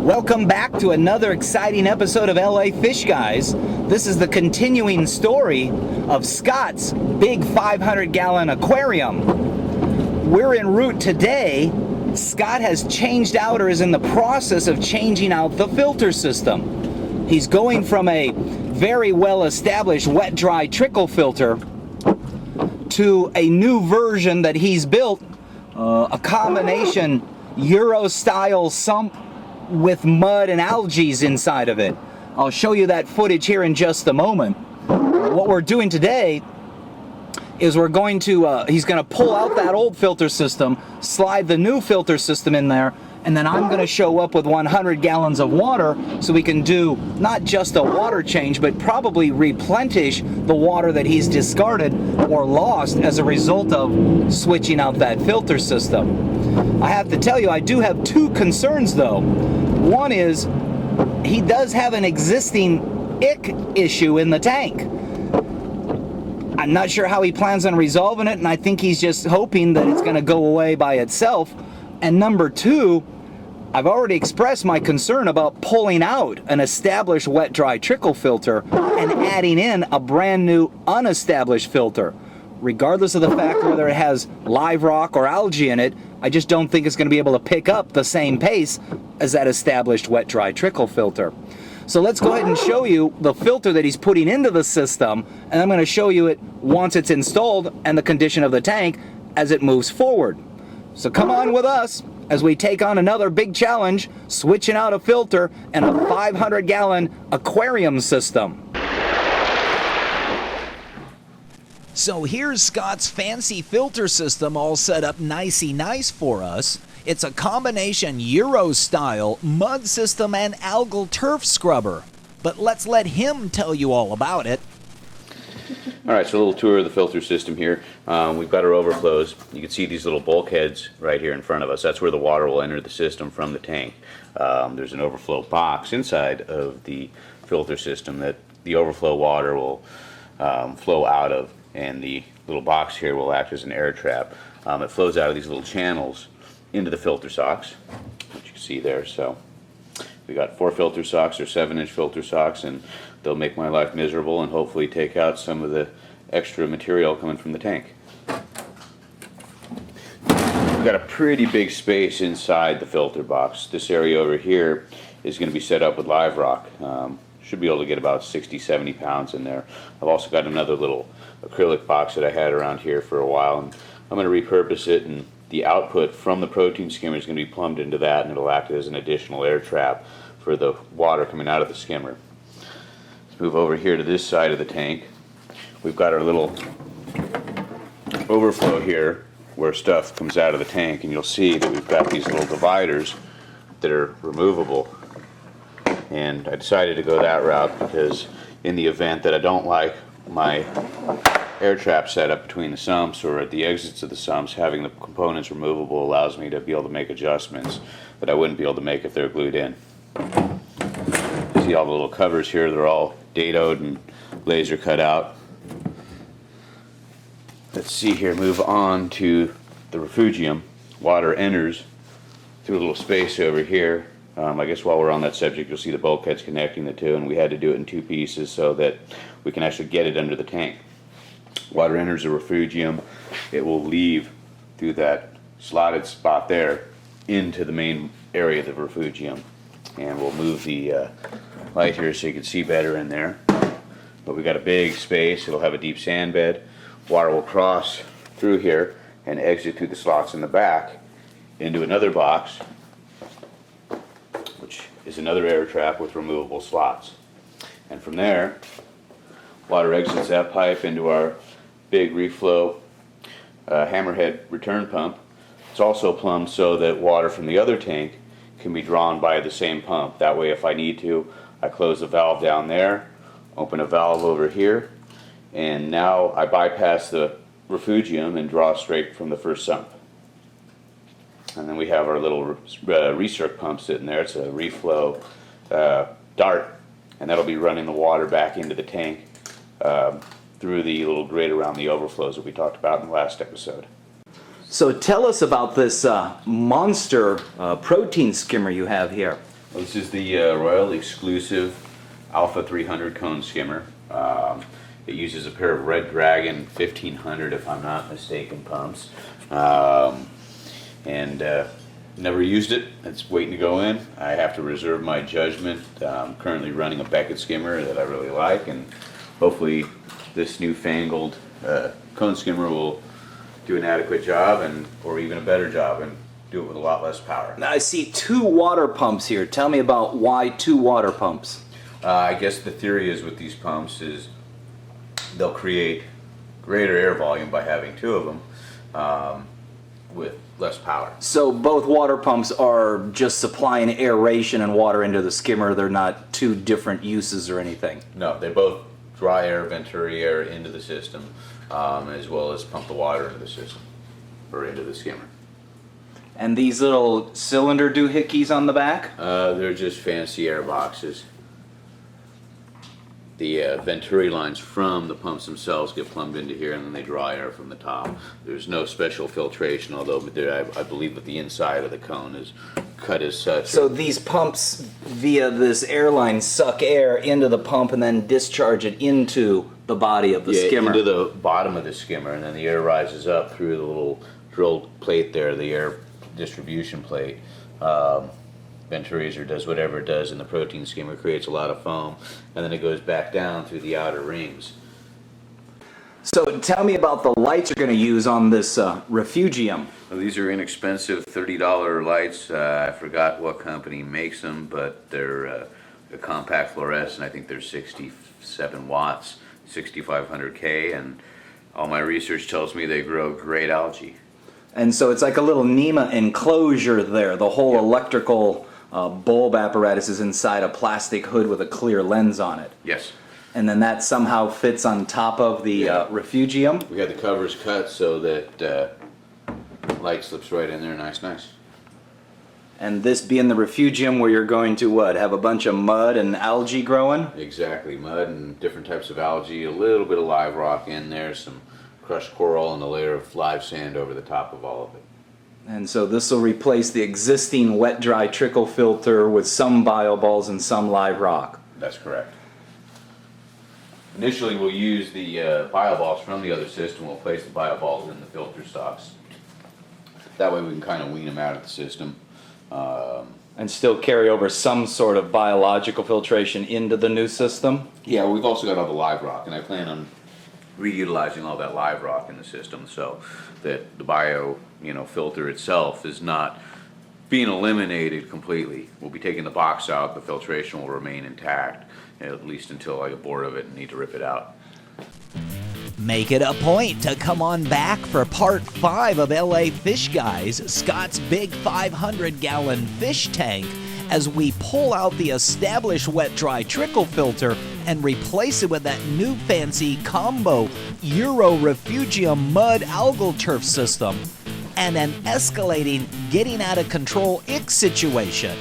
Welcome back to another exciting episode of LA Fishguys. This is the continuing story of Scott's big 500-gallon aquarium. We're en route today. Scott has changed out or is in the process of changing out the filter system. He's going from a very well-established wet-dry trickle filter to a new version that he's built, a combination Euro-style sump with mud and algae inside of it. I'll show you that footage here in just a moment. What we're doing today is we're going to, he's going to pull out that old filter system, slide the new filter system in there, and then I'm going to show up with 100 gallons of water so we can do not just a water change, but probably replenish the water that he's discarded or lost as a result of switching out that filter system. I have to tell you, I do have two concerns though. One is, he does have an existing ick issue in the tank. I'm not sure how he plans on resolving it, and I think he's just hoping that it's going to go away by itself. And number two, I've already expressed my concern about pulling out an established wet-dry trickle filter and adding in a brand new unestablished filter. Regardless of the fact whether it has live rock or algae in it, I just don't think it's going to be able to pick up the same pace as that established wet-dry trickle filter. So let's go ahead and show you the filter that he's putting into the system, and I'm going to show you it once it's installed and the condition of the tank as it moves forward. So come on with us as we take on another big challenge, switching out a filter and a 500-gallon aquarium system. So here's Scott's fancy filter system all set up nicey nice for us. It's a combination Euro-style mud system and algal turf scrubber. But let's let him tell you all about it. Alright, so a little tour of the filter system here. We've got our overflows. You can see these little bulkheads right here in front of us. That's where the water will enter the system from the tank. There's an overflow box inside of the filter system that the overflow water will flow out of, and the little box here will act as an air trap. It flows out of these little channels into the filter socks, which you can see there. So we got 4 filter socks or 7-inch filter socks, and they'll make my life miserable and hopefully take out some of the extra material coming from the tank. We've got a pretty big space inside the filter box. This area over here is going to be set up with live rock. Should be able to get about 60-70 pounds in there. I've also got another little acrylic box that I had around here for a while, and I'm going to repurpose it, and the output from the protein skimmer is going to be plumbed into that, and it'll act as an additional air trap for the water coming out of the skimmer. Let's move over here to this side of the tank. We've got our little overflow here where stuff comes out of the tank, and you'll see that we've got these little dividers that are removable. And I decided to go that route because in the event that I don't like my air trap setup between the sumps or at the exits of the sumps, having the components removable allows me to be able to make adjustments that I wouldn't be able to make if they're glued in. You see all the little covers here, they're all dadoed and laser cut out. Let's see here, move on to the refugium. Water enters through a little space over here. I guess while we're on that subject, you'll see the bulkheads connecting the two, and we had to do it in 2 pieces so that we can actually get it under the tank. Water enters the refugium. It will leave through that slotted spot there into the main area of the refugium. And we'll move the light here so you can see better in there. But we've got a big space. It'll have a deep sand bed. Water will cross through here and exit through the slots in the back into another box, which is another air trap with removable slots. And from there, water exits that pipe into our big Reef flow hammerhead return pump. It's also plumbed so that water from the other tank can be drawn by the same pump. That way, if I need to, I close the valve down there, open a valve over here, and now I bypass the refugium and draw straight from the first sump. And then we have our little recirc pump sitting there. It's a Reef flow dart, and that'll be running the water back into the tank through the little grid around the overflows that we talked about in the last episode. So tell us about this monster protein skimmer you have here. This is the Royal Exclusive Alpha 300 cone skimmer. It uses a pair of Red Dragon 1500, if I'm not mistaken, pumps. Never used it. It's waiting to go in. I have to reserve my judgment. I'm currently running a Beckett skimmer that I really like, and hopefully this newfangled cone skimmer will do an adequate job, or even a better job, and do it with a lot less power. Now I see 2 water pumps here. Tell me about why 2 water pumps. I guess the theory is with these pumps is they'll create greater air volume by having 2 of them with less power. So both water pumps are just supplying aeration and water into the skimmer. They're not 2 different uses or anything. No, they both dry air, venturi air into the system, as well as pump the water into the system, or into the skimmer. And these little cylinder doohickeys on the back? They're just fancy air boxes. The venturi lines from the pumps themselves get plumbed into here, and then they draw air from the top. There's no special filtration, although I believe that the inside of the cone is cut as such. So these pumps via this airline suck air into the pump and then discharge it into the body of the skimmer. Into the bottom of the skimmer, and then the air rises up through the little drilled plate there, the air distribution plate. Venturizer does whatever it does in the protein skimmer, creates a lot of foam, and then it goes back down through the outer rings. So tell me about the lights you're going to use on this refugium. Well, these are inexpensive $30 lights. I forgot what company makes them, but they're a compact fluorescent. I think they're 67 watts, 6500K, and all my research tells me they grow great algae. And so it's like a little NEMA enclosure there. The whole electrical bulb apparatus is inside a plastic hood with a clear lens on it. Yes. And then that somehow fits on top of the refugium. We got the covers cut so that light slips right in there, nice. And this being the refugium where you're going to what? Have a bunch of mud and algae growing? Exactly, mud and different types of algae, a little bit of live rock in there, some crushed coral, and a layer of live sand over the top of all of it. And so this will replace the existing wet-dry trickle filter with some bioballs and some live rock. That's correct. Initially we'll use the bioballs from the other system. We'll place the bioballs in the filter stocks. That way we can kind of wean them out of the system. And still carry over some sort of biological filtration into the new system? Yeah, we've also got all the live rock, and I plan on reutilizing all that live rock in the system so that the bio filter itself is not being eliminated completely. We'll be taking the box out, the filtration will remain intact, at least until I get bored of it and need to rip it out. Make it a point to come on back for part 5 of LA Fishguys, Scott's big 500-gallon fish tank, as we pull out the established wet-dry trickle filter and replace it with that new fancy combo Euro Refugium mud algal turf system and an escalating, getting out of control ick situation.